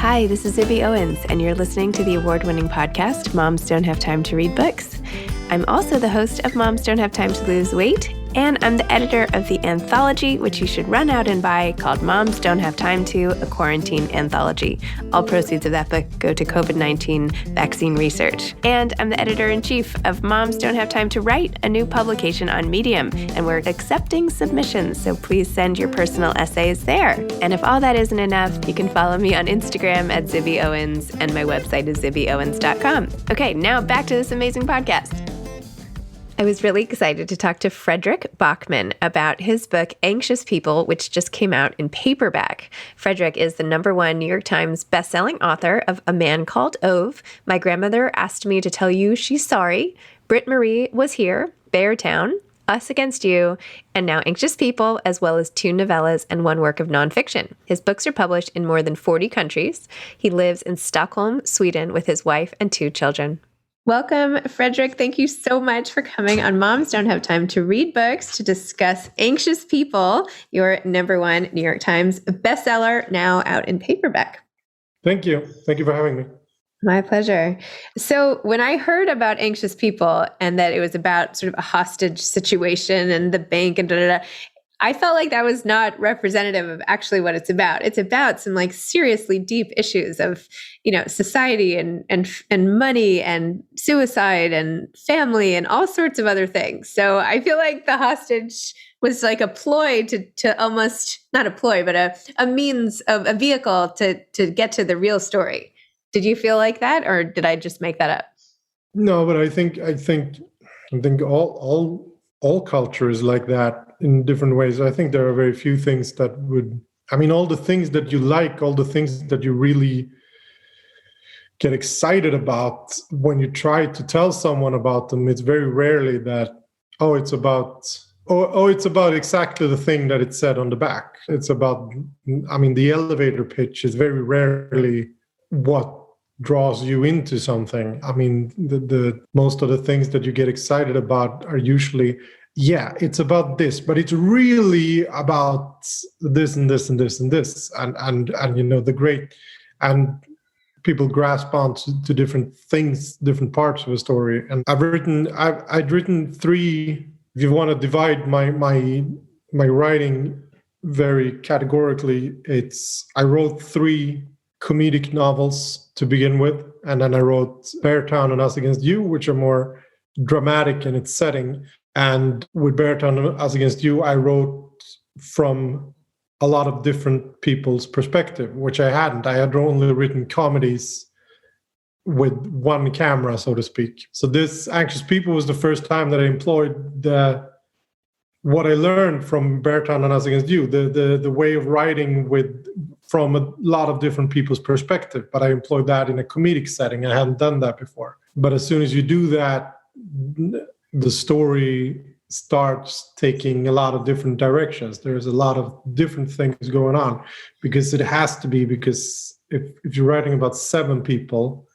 Hi, this is Zibby Owens, and you're listening to the award-winning podcast, Moms Don't Have Time to Read Books. I'm also the host of Moms Don't Have Time to Lose Weight, and I'm the editor of the anthology, which you should run out and buy, called Moms Don't Have Time to, a quarantine anthology. All proceeds of that book go to COVID-19 vaccine research. And I'm the editor-in-chief of Moms Don't Have Time to Write, a new publication on Medium, and we're accepting submissions, so please send your personal essays there. And if all that isn't enough, you can follow me on Instagram at Zibby Owens, and my website is zibbyowens.com. Okay, now back to this amazing podcast. I was really excited to talk to Fredrik Backman about his book, Anxious People, which just came out in paperback. Fredrik is the #1 New York Times bestselling author of A Man Called Ove, My Grandmother Asked Me to Tell You She's Sorry, Britt Marie Was Here, Beartown, Us Against You, and now Anxious People, as well as 2 novellas and 1 work of nonfiction. His books are published in more than 40 countries. He lives in Stockholm, Sweden, with his wife and 2 children. Welcome, Fredrik. Thank you so much for coming on Moms Don't Have Time to Read Books to discuss Anxious People, your #1 New York Times bestseller, now out in paperback. Thank you. Thank you for having me. My pleasure. So when I heard about Anxious People and that it was about sort of a hostage situation and the bank and I felt like that was not representative of actually what it's about. It's about some like seriously deep issues of, society and money and suicide and family and all sorts of other things. So I feel like the hostage was like a ploy to almost, not a ploy, but a means of a vehicle to get to the real story. Did you feel like that, or did I just make that up? No, but I think all culture is like that in different ways. I think there are very few things that all the things that you like, all the things that you really get excited about when you try to tell someone about them, it's very rarely that, it's about exactly the thing that it said on the back. It's about, the elevator pitch is very rarely what draws you into something. The most of the things that you get excited about are usually, it's about this, but it's really about this and this and this and this, and the great, and people grasp on to different things, different parts of a story. And I'd written 3. If you want to divide my writing very categorically, I wrote 3 comedic novels to begin with, and then I wrote Beartown and Us Against You, which are more dramatic in its setting. And with Beartown and Us Against You, I wrote from a lot of different people's perspective, which I hadn't. I had only written comedies with 1 camera, so to speak. So this Anxious People was the first time that I employed what I learned from Beartown and Us Against You, the way of writing from a lot of different people's perspective. But I employed that in a comedic setting. I hadn't done that before. But as soon as you do that, the story starts taking a lot of different directions. There's a lot of different things going on, because it has to be, because if you're writing about 7 people,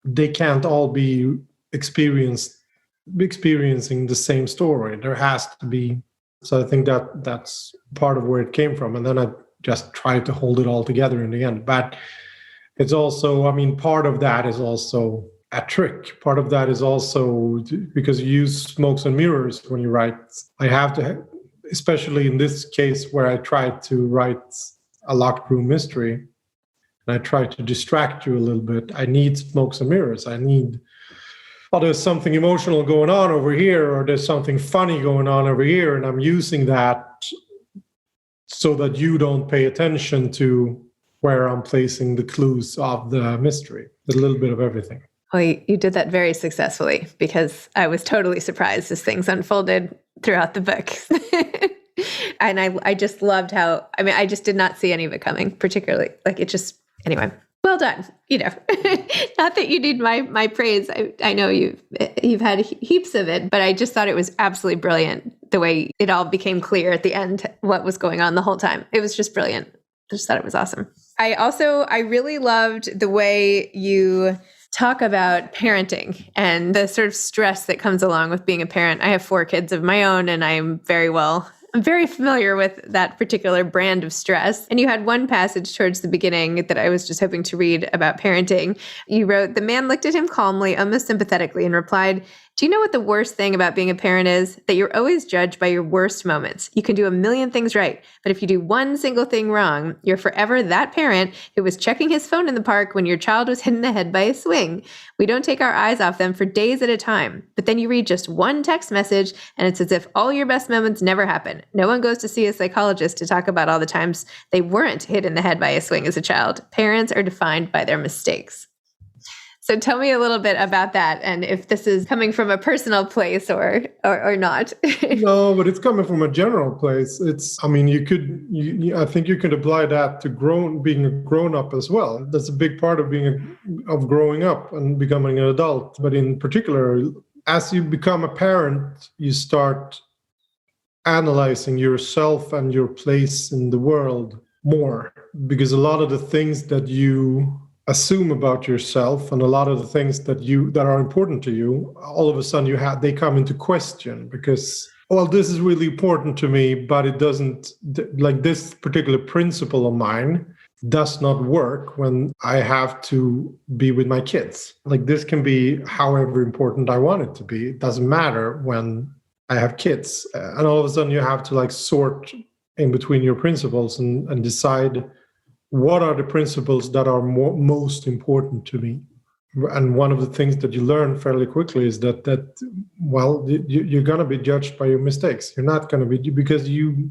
they can't all be experiencing the same story. There has to be. So I think that's part of where it came from. And then I just tried to hold it all together in the end. But it's also, part of that is also a trick. Part of that is also because you use smokes and mirrors when you write. I have to, especially in this case where I tried to write a locked room mystery, and I try to distract you a little bit, I need smokes and mirrors. I need, there's something emotional going on over here, or there's something funny going on over here, and I'm using that so that you don't pay attention to where I'm placing the clues of the mystery. A little bit of everything. Well, you did that very successfully, because I was totally surprised as things unfolded throughout the book. And I just loved how, I just did not see any of it coming, particularly. Anyway, well done. Not that you need my praise. I know you've had heaps of it, but I just thought it was absolutely brilliant the way it all became clear at the end what was going on the whole time. It was just brilliant. I just thought it was awesome. I really loved the way you talk about parenting and the sort of stress that comes along with being a parent. I have 4 kids of my own, and I'm very well I'm very familiar with that particular brand of stress. And you had one passage towards the beginning that I was just hoping to read about parenting. You wrote, "The man looked at him calmly, almost sympathetically, and replied, 'Do you know what the worst thing about being a parent is? That you're always judged by your worst moments. You can do a million things right, but if you do one single thing wrong, you're forever that parent who was checking his phone in the park when your child was hit in the head by a swing. We don't take our eyes off them for days at a time. But then you read just one text message, and it's as if all your best moments never happen. No one goes to see a psychologist to talk about all the times they weren't hit in the head by a swing as a child. Parents are defined by their mistakes.'" So tell me a little bit about that, and if this is coming from a personal place or not. No, but it's coming from a general place. I mean, I think you could apply that to being a grown up as well. That's a big part of of growing up and becoming an adult. But in particular, as you become a parent, you start analyzing yourself and your place in the world more, because a lot of the things that you assume about yourself and a lot of the things that are important to you, all of a sudden they come into question, because, well, this is really important to me, but it doesn't, like, this particular principle of mine does not work when I have to be with my kids. Like, this can be however important I want it to be. It doesn't matter when I have kids. And all of a sudden you have to, like, sort in between your principles and decide what are the principles that are most important to me. And one of the things that you learn fairly quickly is that you're going to be judged by your mistakes. You're not going to be, because you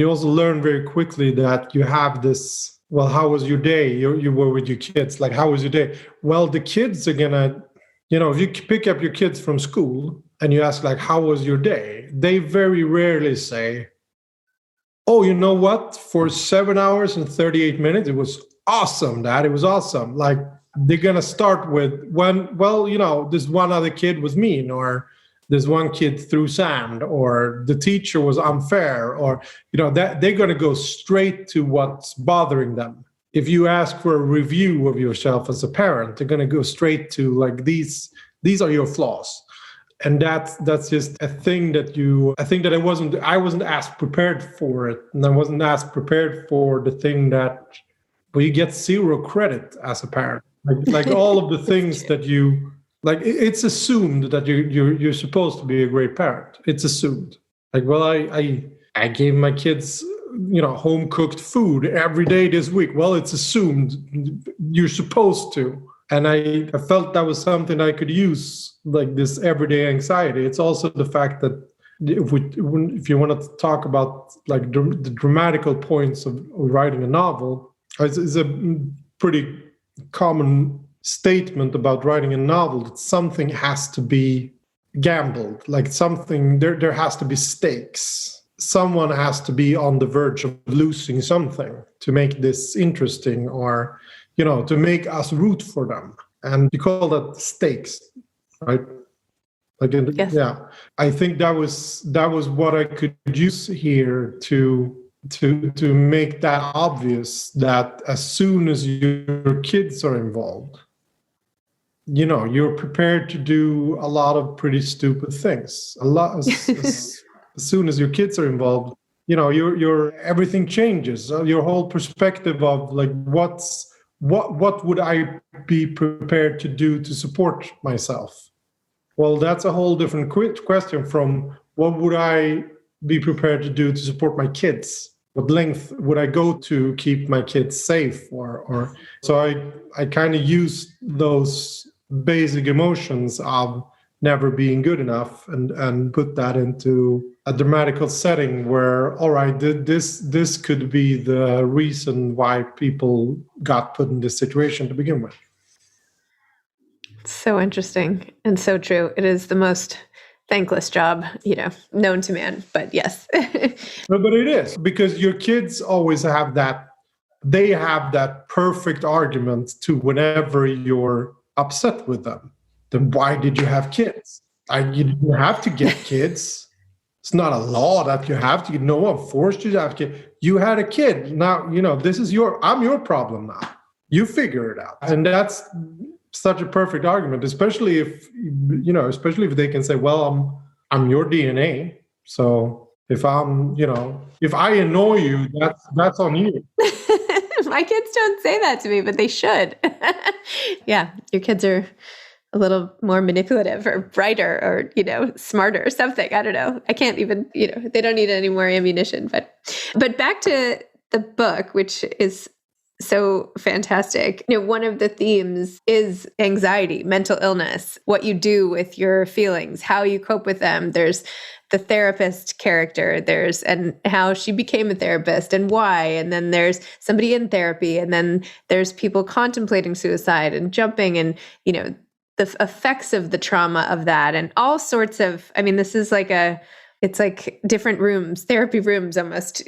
also learn very quickly that you have this, well, how was your day? You were with your kids. Like, how was your day? Well, the kids are going to, if you pick up your kids from school and you ask, like, how was your day? They very rarely say, "Oh, you know what? For 7 hours and 38 minutes, it was awesome, Dad. It was awesome." Like, they're going to start with, this one other kid was mean, or this one kid threw sand, or the teacher was unfair, or, that they're going to go straight to what's bothering them. If you ask for a review of yourself as a parent, they're going to go straight to, like, these are your flaws. And that's just a thing that I wasn't as prepared for it. And I wasn't as prepared for the thing that, well, you get zero credit as a parent. Like all of the things that you, like, it's assumed that you're supposed to be a great parent. It's assumed. Like, well, I gave my kids, home cooked food every day this week. Well, it's assumed you're supposed to. And I felt that was something I could use, like, this everyday anxiety. It's also the fact that if you want to talk about, like, the dramatical points of writing a novel, it's a pretty common statement about writing a novel that something has to be gambled, like something, there has to be stakes. Someone has to be on the verge of losing something to make this interesting, or to make us root for them. And you call that stakes, right? Like, yes. Yeah. I think that was what I could use here to make that obvious, that as soon as your kids are involved, you're prepared to do a lot of pretty stupid things. As soon as your kids are involved, your everything changes. Your whole perspective of, like, what would I be prepared to do to support myself? Well, that's a whole different question from what would I be prepared to do to support my kids? What length would I go to keep my kids safe? Or so I kind of use those basic emotions of never being good enough and put that into a dramatical setting where, all right, this could be the reason why people got put in this situation to begin with. So interesting and so true. It is the most thankless job, known to man, but yes. But it is, because your kids always have that, they have that perfect argument to whenever you're upset with them. Then why did you have kids? You didn't have to get kids. It's not a law that you have to. No one forced you to have kids. You had a kid. Now, this is I'm your problem now. You figure it out. And that's such a perfect argument, especially if they can say, well, I'm your DNA. So If if I annoy you, that's on you. My kids don't say that to me, but they should. Yeah, your kids are a little more manipulative or brighter or, smarter or something. I don't know. I can't even, they don't need any more ammunition. But back to the book, which is so fantastic. One of the themes is anxiety, mental illness, what you do with your feelings, how you cope with them. There's the therapist character, and how she became a therapist and why. And then there's somebody in therapy. And then there's people contemplating suicide and jumping and, the effects of the trauma of that and all sorts of, this is it's like different rooms, therapy rooms almost,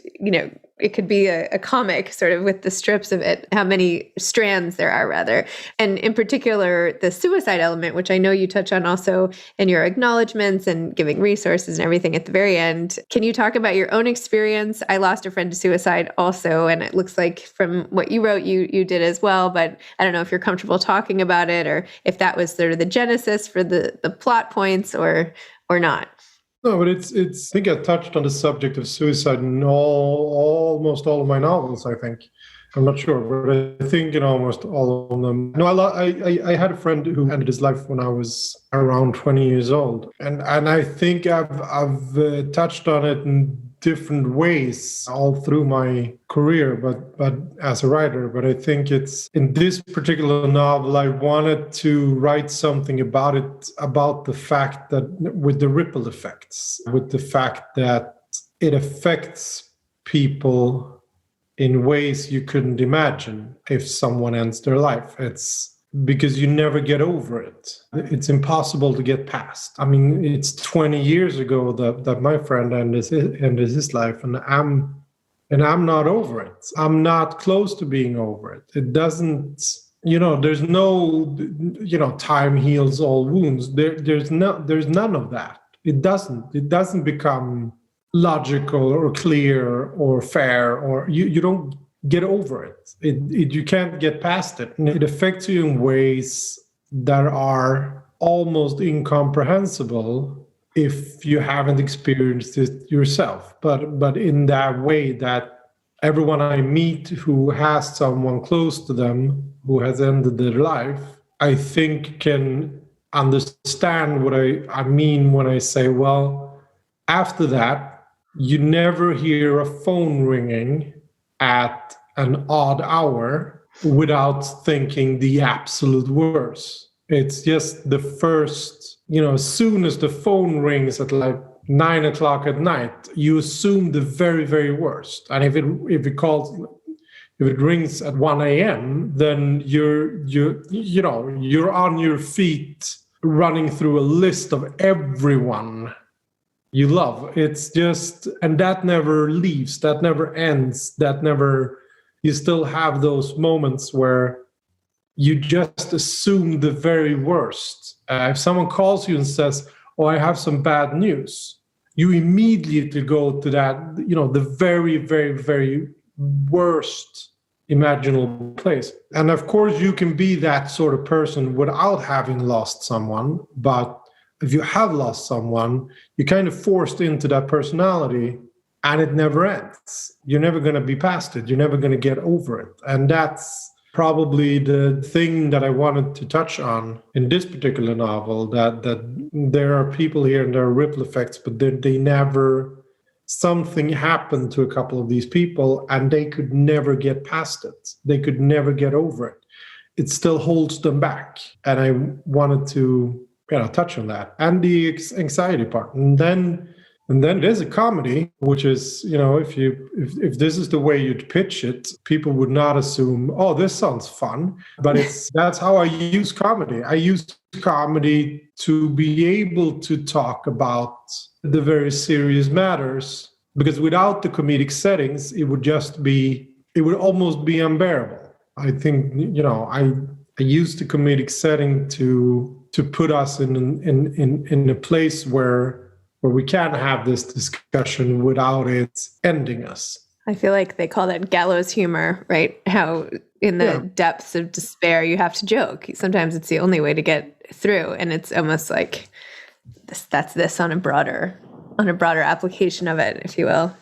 it could be a comic sort of with the strips of it, how many strands there are rather. And in particular, the suicide element, which I know you touch on also in your acknowledgments and giving resources and everything at the very end. Can you talk about your own experience? I lost a friend to suicide also, and it looks like from what you wrote, you did as well, but I don't know if you're comfortable talking about it or if that was sort of the genesis for the plot points or not. No, but it's. I think I touched on the subject of suicide in almost all of my novels. I think I'm not sure, but I think in almost all of them. No, I had a friend who ended his life when I was around 20 years old, and I think I've touched on it in different ways all through my career, but as a writer. But I think it's in this particular novel, I wanted to write something about it, about the fact that with the ripple effects, with the fact that it affects people in ways you couldn't imagine if someone ends their life. It's because you never get over it. It's impossible to get past. It's 20 years ago that my friend ended his life, and I'm not over it. I'm not close to being over it. It doesn't, there's no, time heals all wounds. There's none of that. It doesn't become logical or clear or fair, or you don't get over it. You can't get past it. And it affects you in ways that are almost incomprehensible if you haven't experienced it yourself. But in that way that everyone I meet who has someone close to them who has ended their life, I think can understand what I mean when I say, well, after that, you never hear a phone ringing at an odd hour without thinking the absolute worst. It's just the first, as soon as the phone rings at like 9 o'clock at night, you assume the very, very worst. And if it rings at 1 a.m., then you're on your feet running through a list of everyone you love. It's just, and that never leaves, that never ends, you still have those moments where you just assume the very worst. If someone calls you and says, oh, I have some bad news, you immediately go to that, the very, very, very worst imaginable place. And of course, you can be that sort of person without having lost someone, but if you have lost someone, you're kind of forced into that personality and it never ends. You're never going to be past it. You're never going to get over it. And that's probably the thing that I wanted to touch on in this particular novel, that there are people here and there are ripple effects, but they never, something happened to a couple of these people and they could never get past it. They could never get over it. It still holds them back. And I wanted to touch on that and the anxiety part, and then there's a comedy, which is if this is the way you'd pitch it, people would not assume, oh, this sounds fun, but that's how I use comedy. I use comedy to be able to talk about the very serious matters, because without the comedic settings, it would almost be unbearable. I think I use the comedic setting to put us in a place where we can have this discussion without it ending us. I feel like they call that gallows humor, right? How in the depths of despair, you have to joke. Sometimes it's the only way to get through. And it's almost like that's this on a broader on a broader application of it, if you will.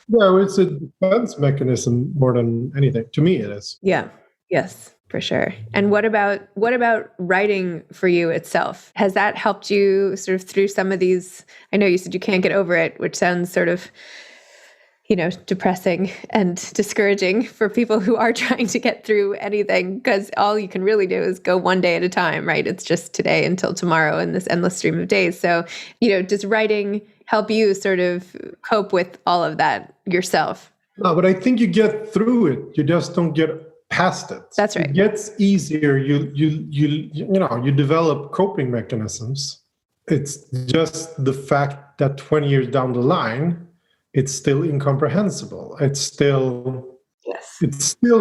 Yeah, it's a defense mechanism more than anything. To me, it is. Yeah. Yes, for sure. And what about writing for you itself? Has that helped you sort of through some of these? I know you said you can't get over it, which sounds sort of, depressing and discouraging for people who are trying to get through anything, because all you can really do is go one day at a time, right? It's just today until tomorrow in this endless stream of days. So, does writing help you sort of cope with all of that yourself? No, but I think you get through it. You just don't get past it. That's right. It gets easier. You develop coping mechanisms. It's just the fact that 20 years down the line, it's still incomprehensible. It still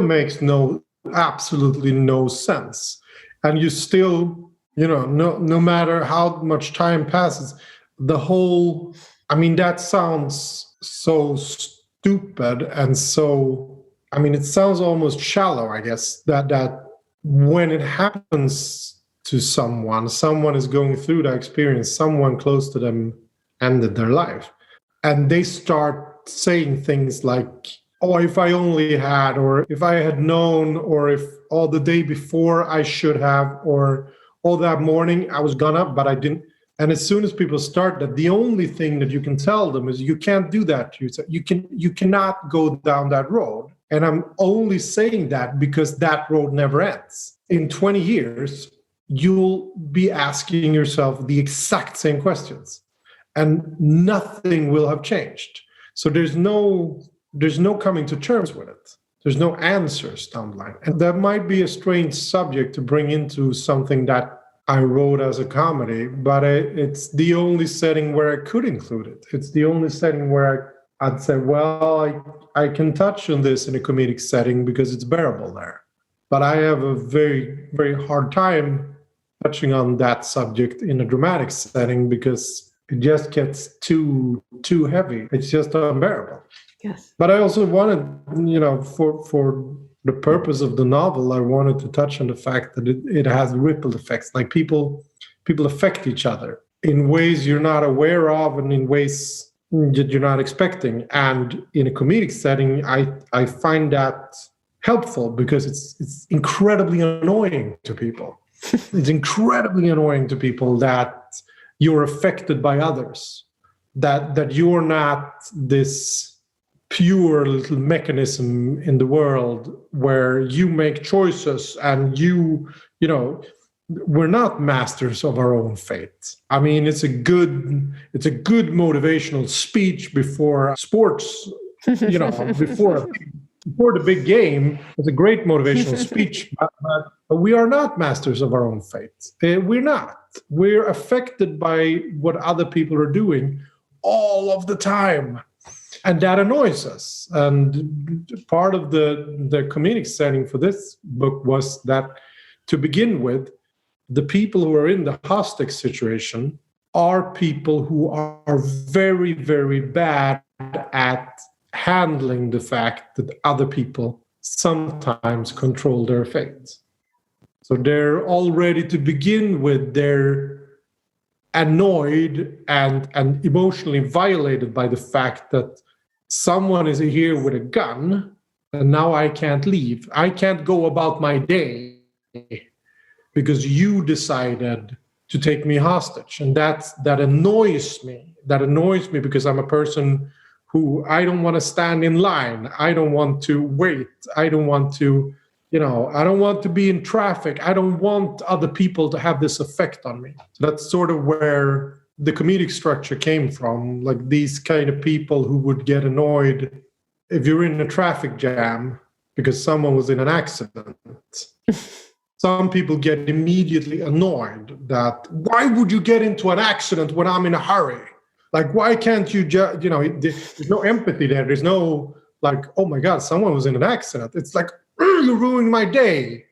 makes absolutely no sense. And you still, no matter how much time passes, that sounds so stupid and so, it sounds almost shallow, I guess, that when it happens to someone is going through that experience, someone close to them ended their life. And they start saying things like, oh, if I only had, or if I had known, or if all the day before I should have, or all that morning I was gonna, but I didn't. And as soon as people start that, the only thing that you can tell them is you can't do that. You cannot go down that road. And I'm only saying that because that road never ends. In 20 years, you'll be asking yourself the exact same questions. And nothing will have changed. So there's no coming to terms with it. There's no answers down the line. And that might be a strange subject to bring into something that I wrote as a comedy, but it's the only setting where I could include it. It's the only setting where I'd say, well, I can touch on this in a comedic setting because it's bearable there. But I have a very, very hard time touching on that subject in a dramatic setting because it just gets too heavy. It's just unbearable. Yes. But I also wanted, for the purpose of the novel, I wanted to touch on the fact that it has ripple effects. Like people affect each other in ways you're not aware of and in ways that you're not expecting. And in a comedic setting, I find that helpful because it's incredibly annoying to people. It's incredibly annoying to people that you're affected by others, that you're not this pure little mechanism in the world where you make choices and we're not masters of our own fate. It's a good motivational speech before sports, before the big game. It's a great motivational speech, but we are not masters of our own fate. We're not. We're affected by what other people are doing all of the time. And that annoys us. And part of the comedic setting for this book was that, to begin with, the people who are in the hostage situation are people who are very, very bad at handling the fact that other people sometimes control their fate. So they're already, to begin with, they're annoyed and emotionally violated by the fact that someone is here with a gun and now I can't leave. I can't go about my day because you decided to take me hostage. And that annoys me. That annoys me because I'm a person who, I don't want to stand in line. I don't want to wait. I don't want to, I don't want to be in traffic. I don't want other people to have this effect on me. So that's sort of where the comedic structure came from, like these kind of people who would get annoyed if you're in a traffic jam because someone was in an accident. Some people get immediately annoyed that, why would you get into an accident when I'm in a hurry? Like, why can't you just, there's no empathy there. There's no like, oh my God, someone was in an accident. It's like, you ruined my day.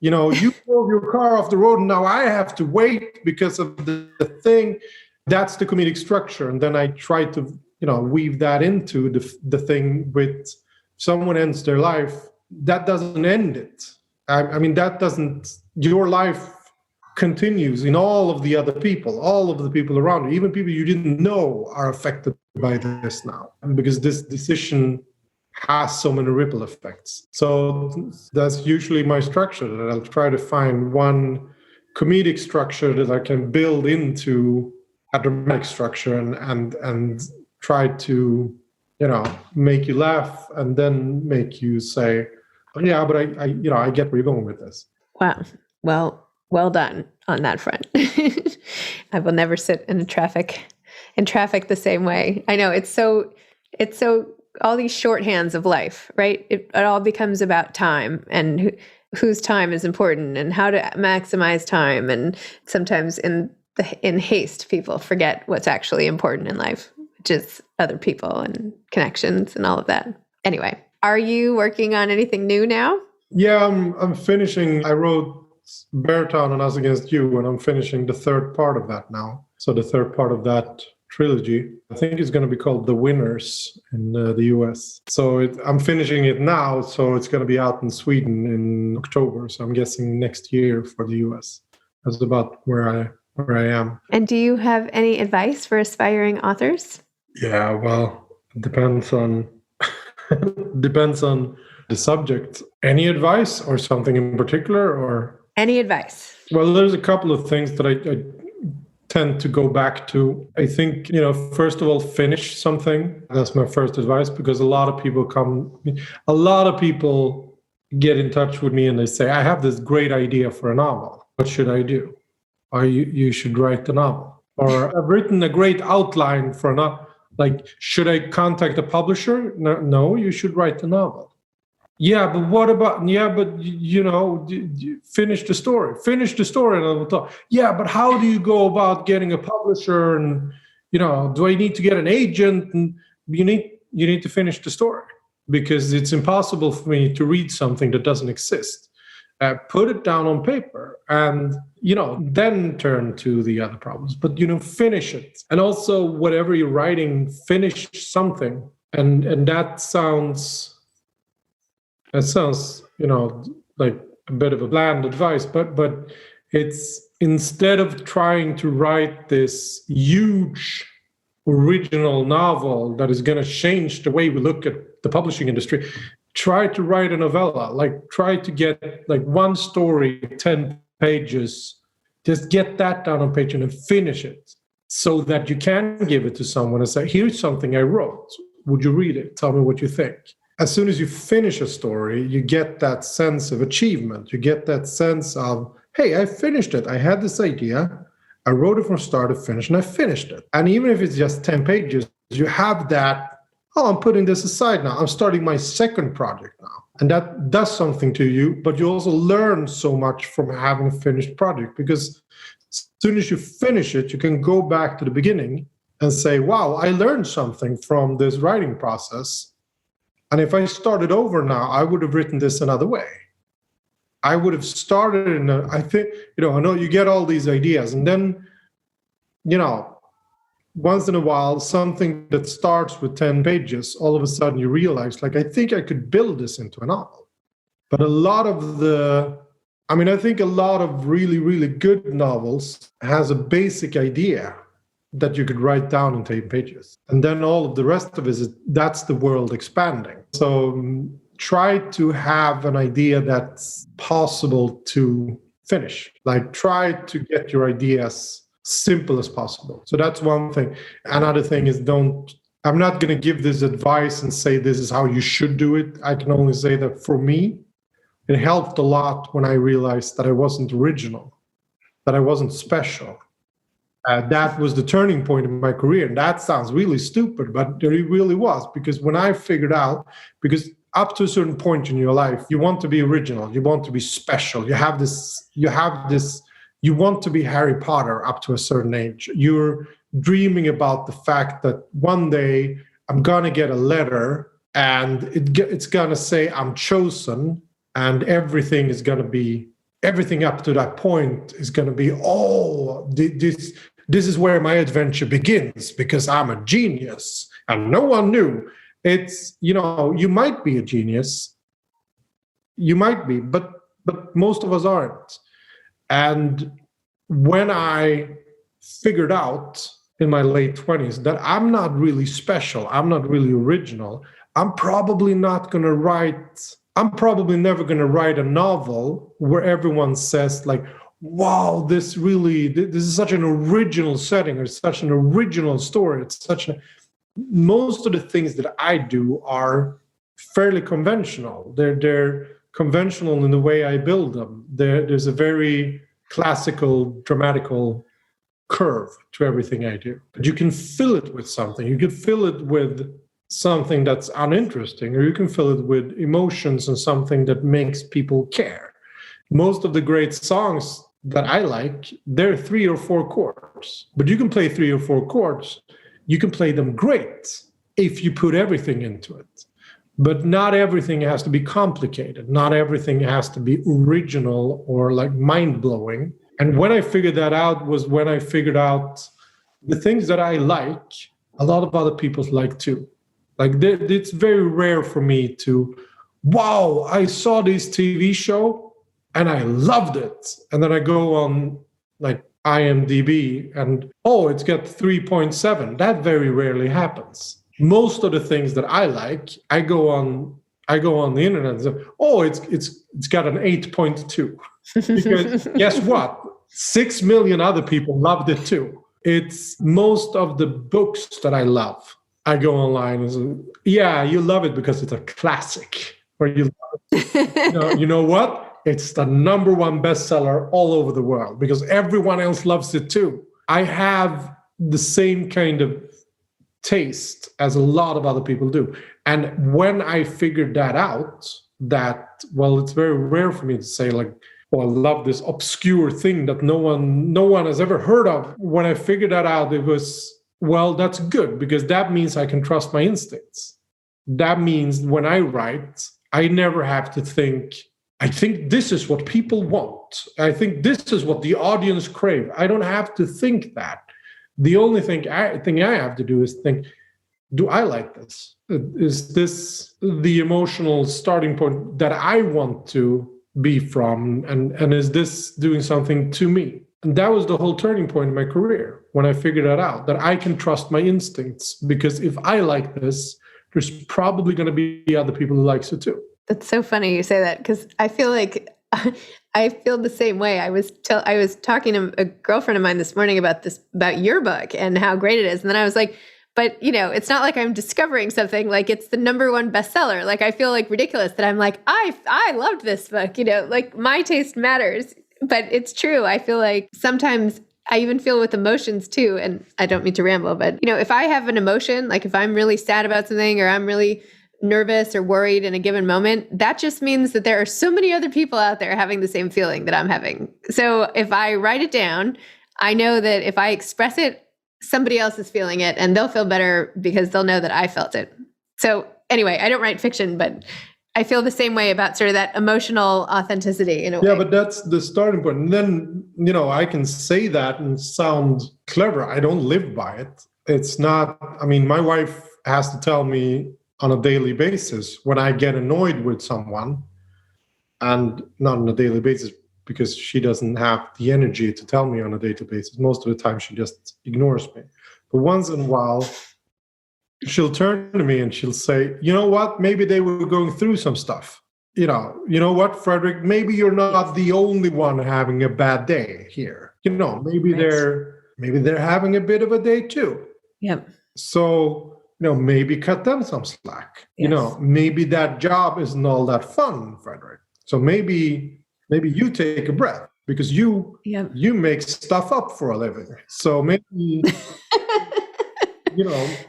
You drove your car off the road and now I have to wait because of the thing. That's the comedic structure. And then I try to, weave that into the thing with someone ends their life. That doesn't end it. That doesn't, your life continues in all of the other people, all of the people around you, even people you didn't know are affected by this now, because this decision has so many ripple effects. So that's usually my structure, that I'll try to find one comedic structure that I can build into a dramatic structure and try to, make you laugh and then make you say, oh, yeah, but I get where you're going with this. Wow. Well done on that front. I will never sit in traffic the same way. I know it's so all these shorthands of life, right? It all becomes about time and whose time is important and how to maximize time. And sometimes in haste, people forget what's actually important in life, which is other people and connections and all of that. Anyway, are you working on anything new now? Yeah, I'm finishing. I wrote Beartown and Us Against You, and I'm finishing the third part of that now. So the third part of that trilogy, I think it's going to be called The Winners in the US. So I'm finishing it now, so it's going to be out in Sweden in October. So I'm guessing next year for the US. That's about where I am. And do you have any advice for aspiring authors? Yeah, well, it depends on the subject. Any advice or something in particular, or? Any advice? Well, there's a couple of things that I tend to go back to. I think, first of all, finish something. That's my first advice, because a lot of people get in touch with me and they say, I have this great idea for a novel. What should I do? Or you should write the novel. Or I've written a great outline for a novel. Like, should I contact a publisher? No, you should write the novel. Yeah, but what about, finish the story. Finish the story and I will talk. Yeah, but how do you go about getting a publisher? And, do I need to get an agent? And you need to finish the story, because it's impossible for me to read something that doesn't exist. Put it down on paper and, then turn to the other problems. But, finish it. And also, whatever you're writing, finish something. And that sounds, like a bit of a bland advice, but it's, instead of trying to write this huge original novel that is going to change the way we look at the publishing industry, try to write a novella. Like, try to get like one story, 10 pages, just get that down on page and finish it, so that you can give it to someone and say, here's something I wrote. Would you read it? Tell me what you think. As soon as you finish a story, you get that sense of achievement. You get that sense of, hey, I finished it. I had this idea. I wrote it from start to finish, and I finished it. And even if it's just 10 pages, you have that, I'm putting this aside now. I'm starting my second project now. And that does something to you, but you also learn so much from having a finished project, because as soon as you finish it, you can go back to the beginning and say, wow, I learned something from this writing process. And if I started over now, I would have written this another way. I would have started I think, I know you get all these ideas, and then, once in a while, something that starts with 10 pages, all of a sudden you realize, like, I think I could build this into a novel. But I think a lot of really, really good novels has a basic idea that you could write down in 10 pages. And then all of the rest of it that's the world expanding. So try to have an idea that's possible to finish. Like, try to get your ideas simple as possible. So that's one thing. Another thing is, I'm not going to give this advice and say this is how you should do it. I can only say that for me, it helped a lot when I realized that I wasn't original, that I wasn't special. That was the turning point in my career. And that sounds really stupid, but it really was. Because when I figured out, because up to a certain point in your life, you want to be original, you want to be special. You want to be Harry Potter up to a certain age. You're dreaming about the fact that one day I'm going to get a letter and it's going to say I'm chosen, and everything up to that point is going to be, this is where my adventure begins, because I'm a genius and no one knew. It's, you might be a genius. You might be, but most of us aren't. And when I figured out in my late 20s that I'm not really special, I'm not really original, I'm probably never going to write a novel where everyone says like, wow, this is such an original setting, or such an original story. Most of the things that I do are fairly conventional. They're conventional in the way I build them. There's a very classical, dramatical curve to everything I do. But you can fill it with something. You can fill it with something that's uninteresting, or you can fill it with emotions and something that makes people care. Most of the great songs that I like, they're 3 or 4 chords. But you can play 3 or 4 chords. You can play them great if you put everything into it. But not everything has to be complicated. Not everything has to be original or like mind-blowing. And when I figured that out was when I figured out the things that I like, a lot of other people like too. Like it's very rare for me to, wow, I saw this TV show and I loved it. And then I go on like IMDb and, oh, it's got 3.7. That very rarely happens. Most of the things that I like, I go on the internet and say, oh, it's got an 8.2. Because guess what? 6 million other people loved it too. It's most of the books that I love. I go online and say, yeah, you love it because it's a classic. Or you love it. You know what? It's the #1 bestseller all over the world because everyone else loves it too. I have the same kind of taste as a lot of other people do. And when I figured that out, it's very rare for me to say like, oh, I love this obscure thing that no one has ever heard of. When I figured that out, it was, well, that's good because that means I can trust my instincts. That means when I write, I never have to think, I think this is what people want. I think this is what the audience crave. I don't have to think that. The only thing I have to do is think, do I like this? Is this the emotional starting point that I want to be from? And is this doing something to me? And that was the whole turning point in my career when I figured that out, that I can trust my instincts. Because if I like this, there's probably going to be other people who likes it too. That's so funny you say that because I feel like I feel the same way. I was talking to a girlfriend of mine this morning about your book and how great it is. And then I was like, but it's not like I'm discovering something, like it's the #1 bestseller. Like I feel like ridiculous that I'm like, I loved this book, like my taste matters, but it's true. I feel like sometimes I even feel with emotions too. And I don't mean to ramble, but if I have an emotion, like if I'm really sad about something or I'm really nervous or worried in a given moment, that just means that there are so many other people out there having the same feeling that I'm having. So if I write it down, I know that if I express it, somebody else is feeling it and they'll feel better because they'll know that I felt it. So anyway, I don't write fiction, but I feel the same way about sort of that emotional authenticity in a way. Yeah, but that's the starting point. And then, I can say that and sound clever. I don't live by it. It's not, my wife has to tell me on a daily basis when I get annoyed with someone, and not on a daily basis because she doesn't have the energy to tell me on a daily basis. Most of the time she just ignores me. But once in a while, she'll turn to me and she'll say, you know what, maybe they were going through some stuff. You know what, Fredrik, maybe you're not the only one having a bad day here. Maybe they're having a bit of a day too. Yep. So maybe cut them some slack. Yes. Maybe that job isn't all that fun, Fredrik. So maybe you take a breath because you make stuff up for a living. So maybe,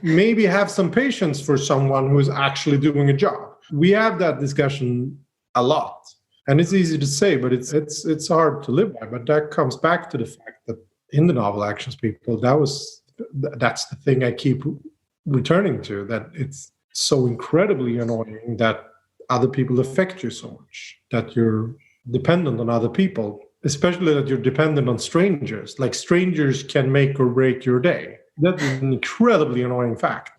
maybe have some patience for someone who is actually doing a job. We have that discussion a lot. And it's easy to say, but it's hard to live by. But that comes back to the fact that in the Novel Actions People, that's the thing I keep returning to, that it's so incredibly annoying that other people affect you so much, that you're dependent on other people, especially that you're dependent on strangers. Like strangers can make or break your day. That's an incredibly annoying fact.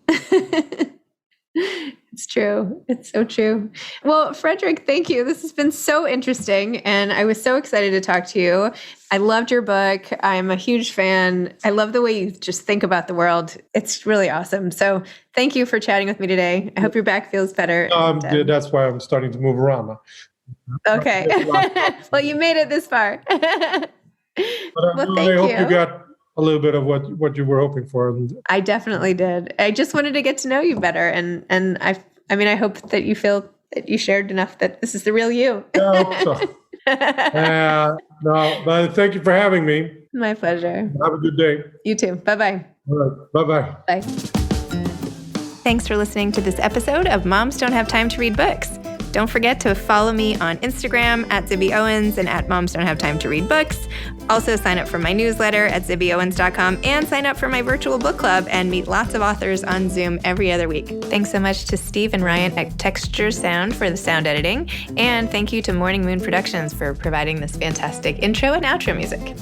It's It's true. It's so true. Well, Fredrik, thank you. This has been so interesting, and I was so excited to talk to you. I loved your book. I'm a huge fan. I love the way you just think about the world. It's really awesome. So thank you for chatting with me today. I hope your back feels better. That's why I'm starting to move around now. Okay. Well, you made it this far. But I hope you got a little bit of what you were hoping for. I definitely did. I just wanted to get to know you better. And I hope that you feel that you shared enough that this is the real you. Yeah, I hope so. No, but thank you for having me. My pleasure. Have a good day. You too. Bye-bye. All right. Bye-bye. Bye. Thanks for listening to this episode of Moms Don't Have Time to Read Books. Don't forget to follow me on Instagram at Zibby Owens and at Moms Don't Have Time to Read Books. Also sign up for my newsletter at zibbyowens.com and sign up for my virtual book club and meet lots of authors on Zoom every other week. Thanks so much to Steve and Ryan at Texture Sound for the sound editing. And thank you to Morning Moon Productions for providing this fantastic intro and outro music.